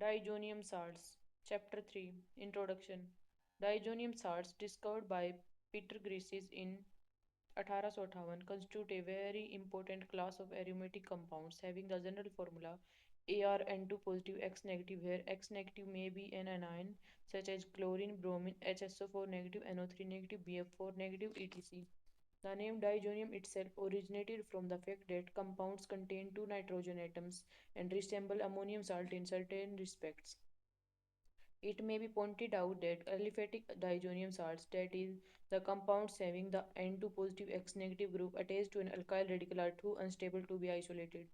Diazonium salts. Chapter 3 Introduction. Diazonium salts, discovered by Peter Grices in 1858, constitute a very important class of aromatic compounds having the general formula ArN2 positive X negative, where X negative may be an anion such as chlorine, bromine, HSO4 negative, NO3 negative, BF4 negative, etc. The name diazonium itself originated from the fact that compounds contain two nitrogen atoms and resemble ammonium salt in certain respects. It may be pointed out that aliphatic diazonium salts, that is, the compounds having the N2 positive X negative group attached to an alkyl radical, are too unstable to be isolated.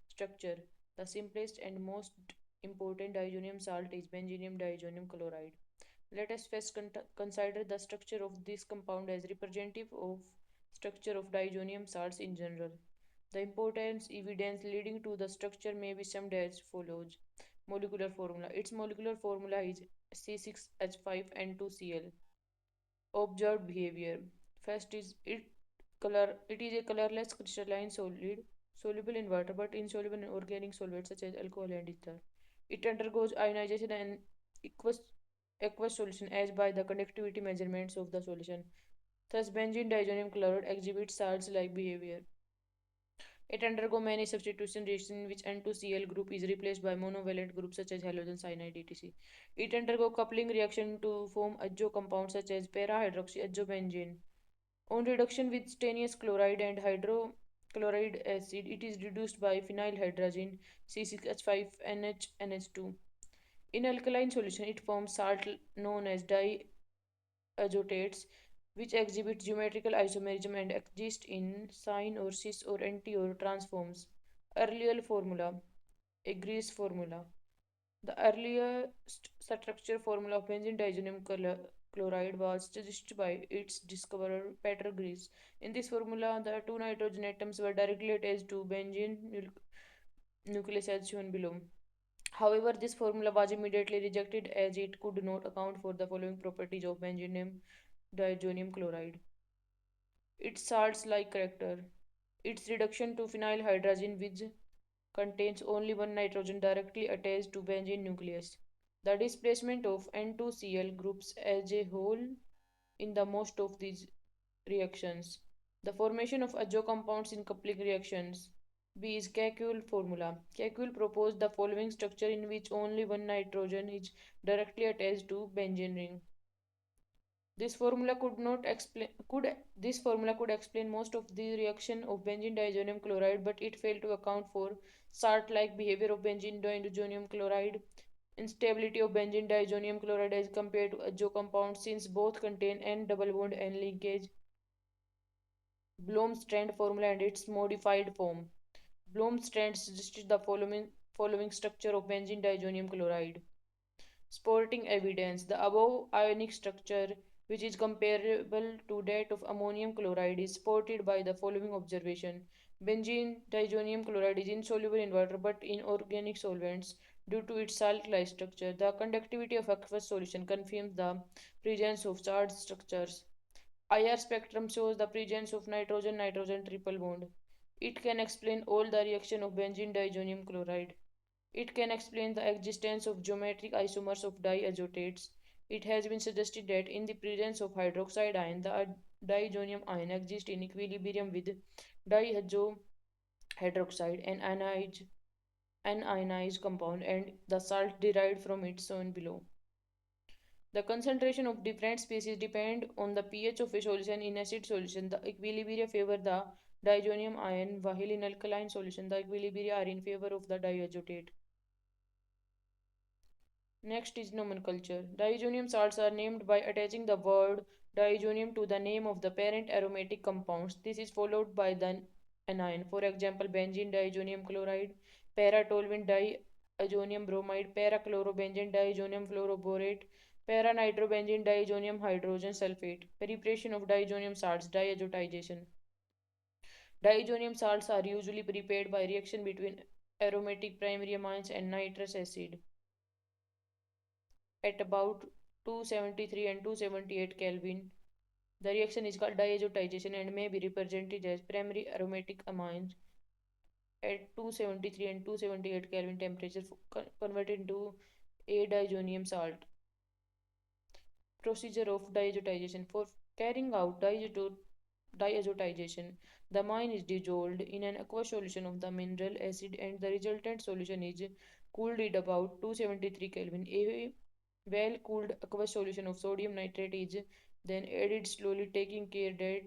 Structure. The simplest and most important diazonium salt is benzenium diazonium chloride. Let us first consider the structure of this compound as representative of structure of diazonium salts in general. The important evidence leading to the structure may be summed as follows. Molecular formula. Its molecular formula is C6H5N2Cl. Observed behavior. First is it is a colorless crystalline solid soluble in water but insoluble in organic solvents such as alcohol and ether. It undergoes ionization and aqueous, aqueous solution as by the conductivity measurements of the solution. Thus, benzene diazonium chloride exhibits salts-like behavior. It undergo many substitution reactions in which N2Cl group is replaced by monovalent groups such as halogen cyanide etc. It undergo coupling reaction to form azo compounds such as para-hydroxyazobenzene. On reduction with stannous chloride and hydrochloride acid, it is reduced by phenylhydrazine C6H5NH2. In alkaline solution, it forms salt known as diazotates, which exhibit geometrical isomerism and exist in sine or cis or anti or transforms. Earlier formula, a Greece formula. The earliest structure formula of benzene diazonium chloride was suggested by its discoverer Peter Gries. In this formula, the two nitrogen atoms were directly attached to benzene nucleus as shown below. However, this formula was immediately rejected as it could not account for the following properties of benzene diazonium chloride. Its salts-like character. Its reduction to phenylhydrazine, which contains only one nitrogen directly attached to benzene nucleus. The displacement of N2Cl groups as a whole in the most of these reactions. The formation of azo compounds in coupling reactions. B is Kekulé formula. Kekulé proposed the following structure in which only one nitrogen is directly attached to benzene ring. This formula could not explain could this formula could explain most of the reaction of benzene diazonium chloride, but it failed to account for salt-like behavior of benzene diazonium chloride, instability of benzene diazonium chloride as compared to azo compounds, since both contain N double bond and linkage, Blom-Strand formula and its modified form. Blom-Strand suggested the following structure of benzene diazonium chloride. Supporting evidence. The above ionic structure, which is comparable to that of ammonium chloride, is supported by the following observation. Benzene diazonium chloride is insoluble in water but in organic solvents due to its salt-like structure. The conductivity of aqueous solution confirms the presence of charged structures. IR spectrum shows the presence of nitrogen-nitrogen triple bond. It can explain all the reaction of benzene diazonium chloride. It can explain the existence of geometric isomers of diazotates. It has been suggested that in the presence of hydroxide ion, the diazonium ion exists in equilibrium with diazo hydroxide, an ionized compound, and the salt derived from it shown below. The concentration of different species depend on the pH of a solution. In acid solution, the equilibria favor the diazonium ion, while in alkaline solution, the equilibria are in favor of the diazotate. Next is nomenclature. Diazonium salts are named by attaching the word diazonium to the name of the parent aromatic compounds. This is followed by the anion. For example, benzene diazonium chloride, para-toluene diazonium bromide, para-chlorobenzene diazonium fluoroborate, para-nitrobenzene diazonium hydrogen sulfate. Preparation of diazonium salts, diazotization. Diazonium salts are usually prepared by reaction between aromatic primary amines and nitrous acid at about 273 and 278 Kelvin. The reaction is called diazotization and may be represented as primary aromatic amines at 273 and 278 Kelvin temperature converted into A. Diazonium salt. Procedure of diazotization. For carrying out diazotization, the amine is dissolved in an aqueous solution of the mineral acid and the resultant solution is cooled at about 273 Kelvin. A well cooled aqueous solution of sodium nitrate is then added slowly, taking care that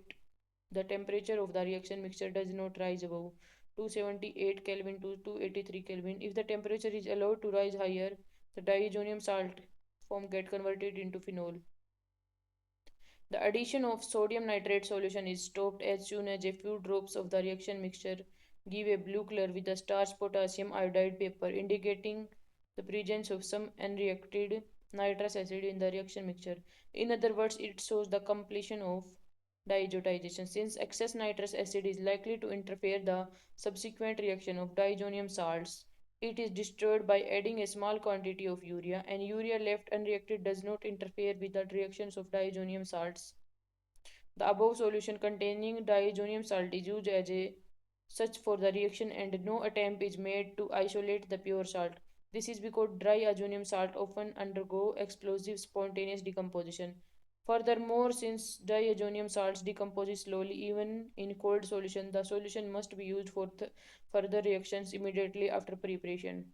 the temperature of the reaction mixture does not rise above 278 Kelvin to 283 Kelvin. If the temperature is allowed to rise higher, the diazonium salt form get converted into phenol. The addition of sodium nitrate solution is stopped as soon as a few drops of the reaction mixture give a blue color with the starch potassium iodide paper, indicating the presence of some unreacted nitrous acid in the reaction mixture. In other words, it shows the completion of diazotization. Since excess nitrous acid is likely to interfere the subsequent reaction of diazonium salts, it is destroyed by adding a small quantity of urea, and urea left unreacted does not interfere with the reactions of diazonium salts. The above solution containing diazonium salt is used as a such for the reaction and no attempt is made to isolate the pure salt. This is because dry ammonium salt often undergo explosive spontaneous decomposition. Furthermore, since diazonium salts decompose slowly even in cold solution, the solution must be used for further reactions immediately after preparation.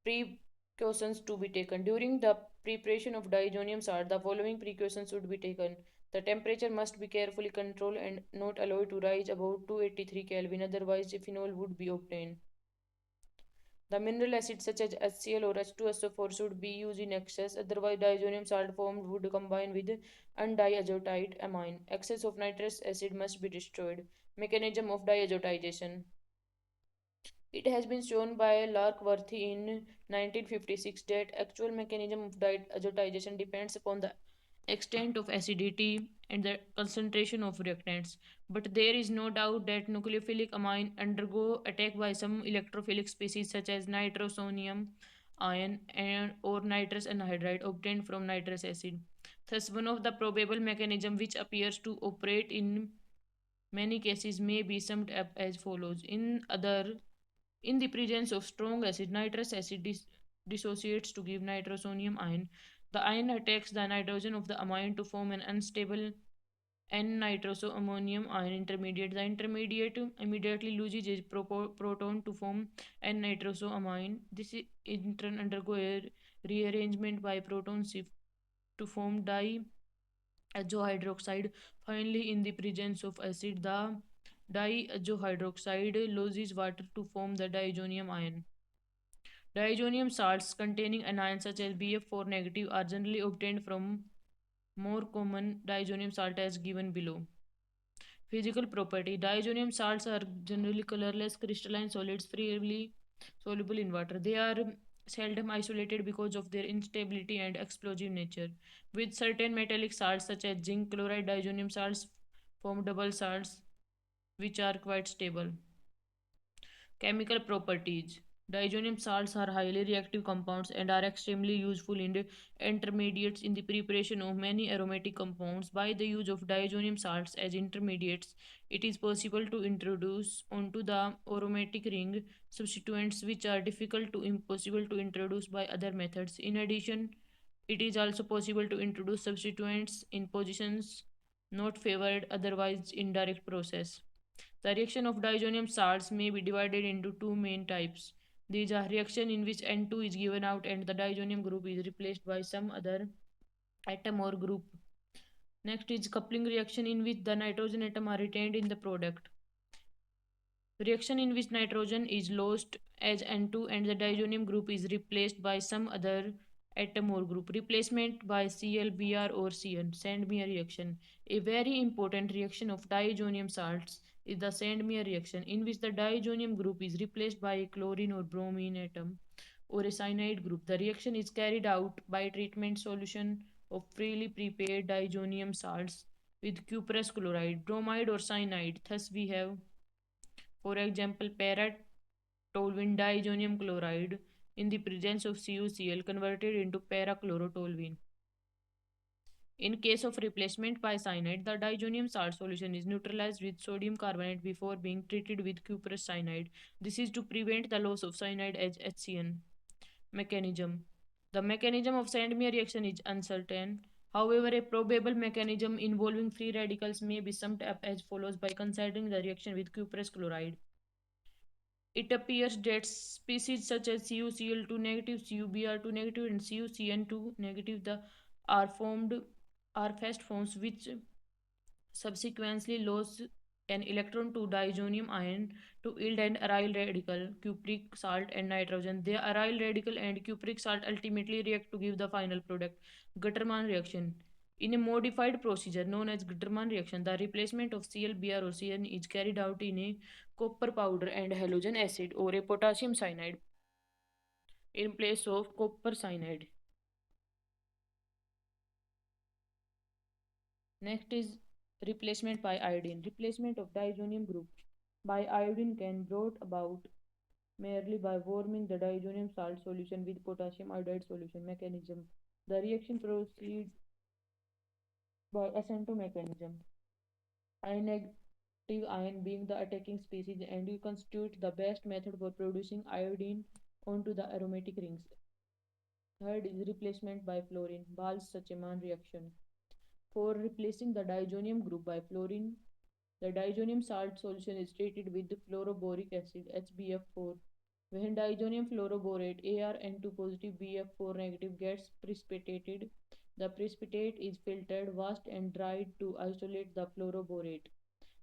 Precautions to be taken. During the preparation of diazonium salt, the following precautions should be taken. The temperature must be carefully controlled and not allowed to rise above 283 Kelvin, otherwise, phenol would be obtained. The mineral acids such as HCl or H2SO4 should be used in excess, otherwise, diazonium salt formed would combine with undiazotide amine. Excess of nitrous acid must be destroyed. Mechanism of diazotization. It has been shown by Larkworthy in 1956 that actual mechanism of azotization depends upon the extent of acidity and the concentration of reactants. But there is no doubt that nucleophilic amine undergo attack by some electrophilic species such as nitrosonium ion and or nitrous anhydride obtained from nitrous acid. Thus, one of the probable mechanism which appears to operate in many cases may be summed up as follows. In the presence of strong acid, nitrous acid dissociates to give nitrosonium ion. The ion attacks the nitrogen of the amine to form an unstable N-nitroso-ammonium ion intermediate. The intermediate immediately loses its proton to form N-nitroso-amine. This in turn undergo a rearrangement by proton shift to form diazohydroxide. Finally, in the presence of acid, the diazohydroxide loses water to form the diazonium ion. Diazonium salts containing anions such as BF4 negative are generally obtained from more common diazonium salt as given below. Physical property. Diazonium salts are generally colorless crystalline solids freely soluble in water. They are seldom isolated because of their instability and explosive nature. With certain metallic salts such as zinc chloride, diazonium salts form double salts which are quite stable. Chemical properties. Diazonium salts are highly reactive compounds and are extremely useful in the intermediates in the preparation of many aromatic compounds. By the use of diazonium salts as intermediates, it is possible to introduce onto the aromatic ring substituents which are difficult to impossible to introduce by other methods. In addition, it is also possible to introduce substituents in positions not favored otherwise in direct process. The reaction of diazonium salts may be divided into two main types. These are reaction in which N2 is given out and the diazonium group is replaced by some other atom or group. Next is coupling reaction in which the nitrogen atom are retained in the product. Reaction in which nitrogen is lost as N2 and the diazonium group is replaced by some other atom or group. Replacement by Cl, Br or Cn. Sandmeyer reaction. A very important reaction of diazonium salts is the Sandmeyer reaction in which the diazonium group is replaced by a chlorine or bromine atom or a cyanide group. The reaction is carried out by treatment solution of freely prepared diazonium salts with cuprous chloride, bromide or cyanide. Thus we have for example, para-toluene diazonium chloride in the presence of CuCl converted into para-chlorotoluene. In case of replacement by cyanide, the diazonium salt solution is neutralized with sodium carbonate before being treated with cuprous cyanide. This is to prevent the loss of cyanide as HCN. Mechanism. The mechanism of Sandmeyer reaction is uncertain. However, a probable mechanism involving free radicals may be summed up as follows by considering the reaction with cuprous chloride. It appears that species such as CuCl2 negative, CuBr2 negative, and CuCN2 negative are formed are fast forms which subsequently lose an electron to diazonium ion to yield an aryl radical, cupric salt, and nitrogen. The aryl radical and cupric salt ultimately react to give the final product, Gutterman reaction. In a modified procedure known as Gutterman reaction, the replacement of ClBr or Cn is carried out in a copper powder and halogen acid or a potassium cyanide in place of copper cyanide. Next is replacement by iodine. Replacement of diazonium group by iodine can brought about merely by warming the diazonium salt solution with potassium iodide solution. Mechanism. The reaction proceeds by acento mechanism. I negative ion being the attacking species and you constitute the best method for producing iodine onto the aromatic rings. Third is replacement by fluorine, Bals-Sacheman reaction. For replacing the diazonium group by fluorine, the diazonium salt solution is treated with fluoroboric acid HBF4. When diazonium fluoroborate ArN2 positive BF4 negative gets precipitated, the precipitate is filtered, washed, and dried to isolate the fluoroborate.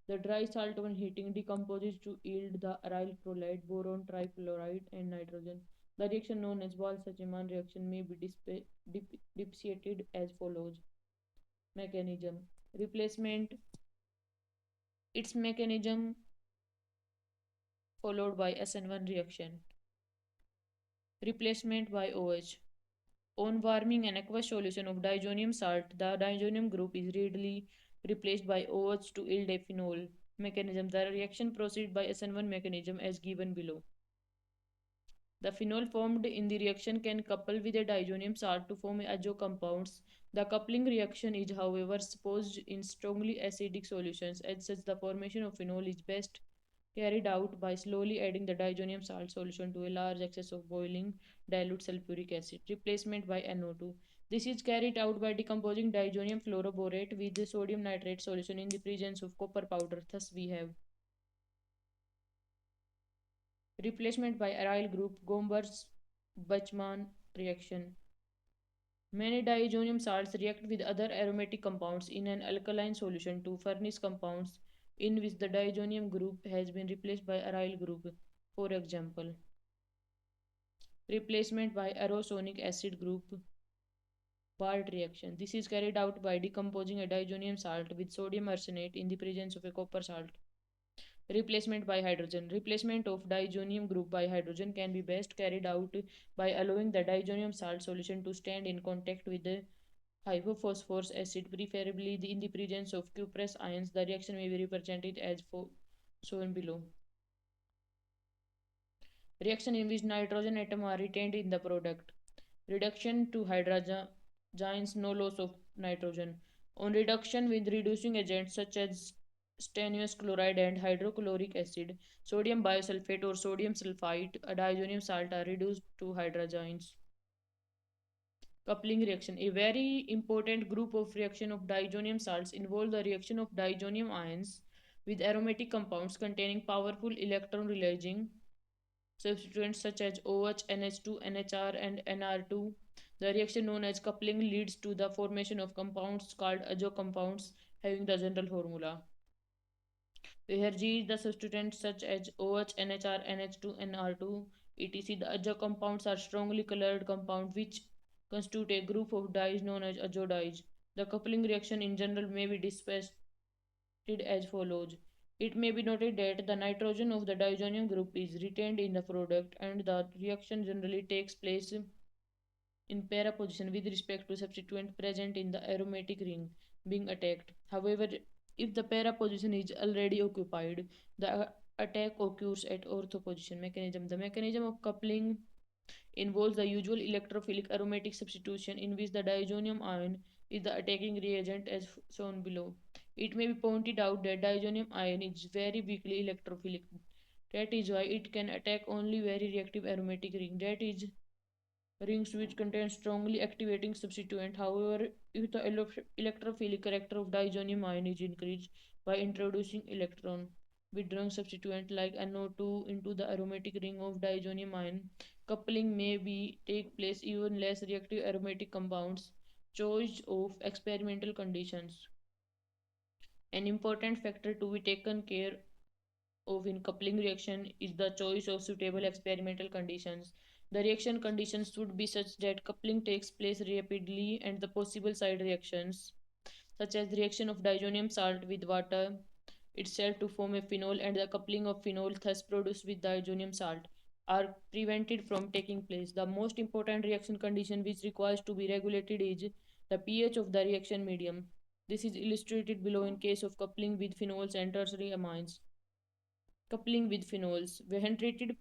The dry salt, when heating, decomposes to yield the aryl chloride, boron trifluoride, and nitrogen. The reaction known as Bal-Sacheman reaction may be dissociated as follows. Mechanism. Replacement. Its mechanism followed by SN1 reaction. Replacement by OH. On warming an aqueous solution of diazonium salt, the diazonium group is readily replaced by OH to yield a phenol. Mechanism. The reaction proceeds by SN1 mechanism as given below. The phenol formed in the reaction can couple with a diazonium salt to form azo compounds. The coupling reaction is, however, supposed in strongly acidic solutions. As such, the formation of phenol is best carried out by slowly adding the diazonium salt solution to a large excess of boiling dilute sulfuric acid. Replacement by NO2. This is carried out by decomposing diazonium fluoroborate with the sodium nitrate solution in the presence of copper powder. Thus, we have replacement by aryl group Gomber's Bachmann reaction. Many diazonium salts react with other aromatic compounds in an alkaline solution to furnish compounds in which the diazonium group has been replaced by aryl group. For example, replacement by arosonic acid group Bart reaction. This is carried out by decomposing a diazonium salt with sodium arsenate in the presence of a copper salt. Replacement by hydrogen. Replacement of diazonium group by hydrogen can be best carried out by allowing the diazonium salt solution to stand in contact with the hypophosphorus acid, preferably in the presence of cuprous ions. The reaction may be represented as shown below. Reaction in which nitrogen atom are retained in the product. Reduction to hydrogens, no loss of nitrogen. On reduction with reducing agents such as stannous chloride and hydrochloric acid, sodium biosulfate or sodium sulfite, a diazonium salt are reduced to hydrogens. Coupling reaction. A very important group of reaction of diazonium salts involve the reaction of diazonium ions with aromatic compounds containing powerful electron releasing substituents such as OH, NH2, NHR, and NR2. The reaction known as coupling leads to the formation of compounds called azo compounds having the general formula. Where G is the substituent such as OH, NHR, NH2, NR2, etc. The azo compounds are strongly colored compounds which constitute a group of dyes known as azo dyes. The coupling reaction in general may be dispensed as follows. It may be noted that the nitrogen of the diazonium group is retained in the product and the reaction generally takes place in para position with respect to substituent present in the aromatic ring being attacked. However, if the para position is already occupied, the attack occurs at ortho position. Mechanism. The mechanism of coupling involves the usual electrophilic aromatic substitution in which the diazonium ion is the attacking reagent as shown below. It may be pointed out that diazonium ion is very weakly electrophilic. That is why it can attack only very reactive aromatic ring. That is rings which contain strongly activating substituent. However, if the electrophilic character of diazonium ion is increased by introducing electron withdrawing substituent like NO2 into the aromatic ring of diazonium ion, coupling may be take place even less reactive aromatic compounds. Choice of experimental conditions. An important factor to be taken care of in coupling reaction is the choice of suitable experimental conditions. The reaction conditions should be such that coupling takes place rapidly and the possible side reactions, such as the reaction of diazonium salt with water itself to form a phenol and the coupling of phenol thus produced with diazonium salt, are prevented from taking place. The most important reaction condition which requires to be regulated is the pH of the reaction medium. This is illustrated below in case of coupling with phenols and tertiary amines. Coupling with phenols. When treated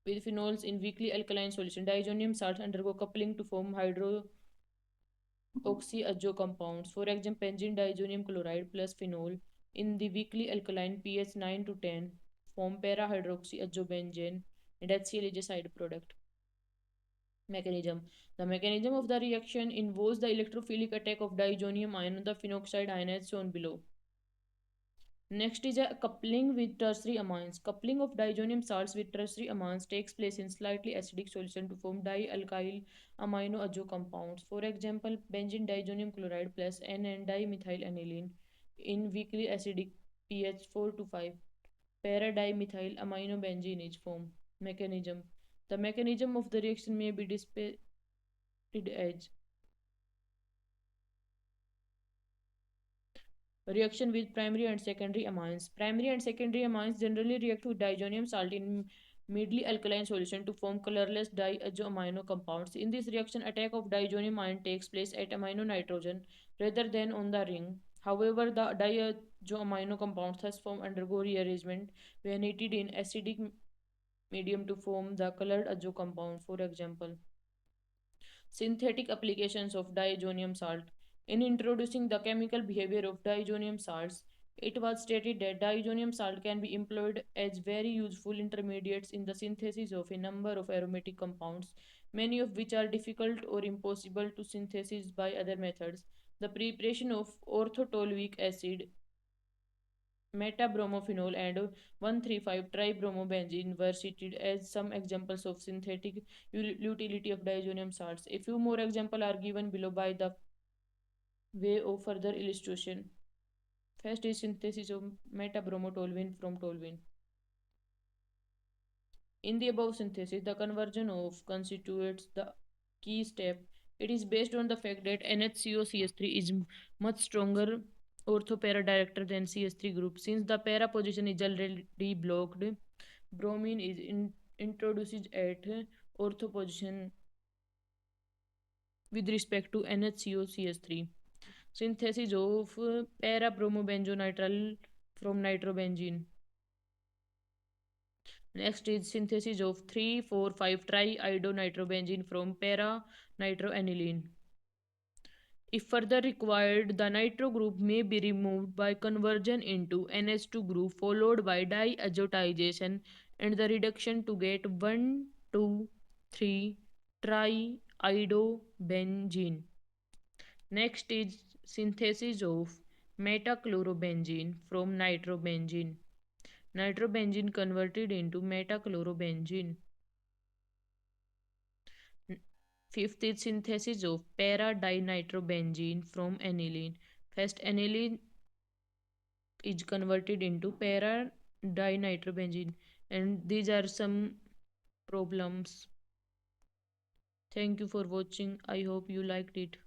with phenols in weakly alkaline solution, diazonium salts undergo coupling to form hydroxyazo compounds. For example, benzene diazonium chloride plus phenol in the weakly alkaline pH 9 to 10 form para-hydroxyazobenzene and HCl is a side product. Mechanism. The mechanism of the reaction involves the electrophilic attack of diazonium ion on the phenoxide ion as shown below. Next is a coupling with tertiary amines. Coupling of diazonium salts with tertiary amines takes place in slightly acidic solution to form dialkyl aminoazo compounds. For example, benzene diazonium chloride plus N and dimethyl in weakly acidic pH 4 to 5. Para-dimethyl aminobenzene is formed. Mechanism. The mechanism of the reaction may be displayed as reaction with primary and secondary amines. Primary and secondary amines generally react with diazonium salt in mildly alkaline solution to form colorless diazoamino compounds. In this reaction, attack of diazonium ion takes place at amino nitrogen rather than on the ring. However, the diazoamino compounds thus form undergo rearrangement when heated in acidic medium to form the colored azo compound. For example, synthetic applications of diazonium salt. In introducing the chemical behavior of diazonium salts, it was stated that diazonium salt can be employed as very useful intermediates in the synthesis of a number of aromatic compounds, many of which are difficult or impossible to synthesize by other methods. The preparation of orthotoluic acid, metabromophenol, and 1,3,5 tribromobenzene were cited as some examples of synthetic utility of diazonium salts. A few more examples are given below by the way of further illustration. First is synthesis of metabromotoluene from toluene. In the above synthesis, the conversion of constitutes the key step. It is based on the fact that NHCOCH3 is much stronger orthopara director than CH3 group. Since the para position is already blocked, bromine is introduced at ortho position with respect to NHCOCH3. Synthesis of para-bromobenzonitrile from nitrobenzene. Next is synthesis of 3,4,5 triiodonitrobenzene from para-nitroaniline. If further required, the nitro group may be removed by conversion into NH2 group followed by diazotization and the reduction to get 1, 2, 3 triiodobenzene. Next is synthesis of metachlorobenzene from nitrobenzene. Nitrobenzene converted into metachlorobenzene. Fifth is synthesis of para-dinitrobenzene from aniline. First, aniline is converted into para-dinitrobenzene, and these are some problems. Thank you for watching. I hope you liked it.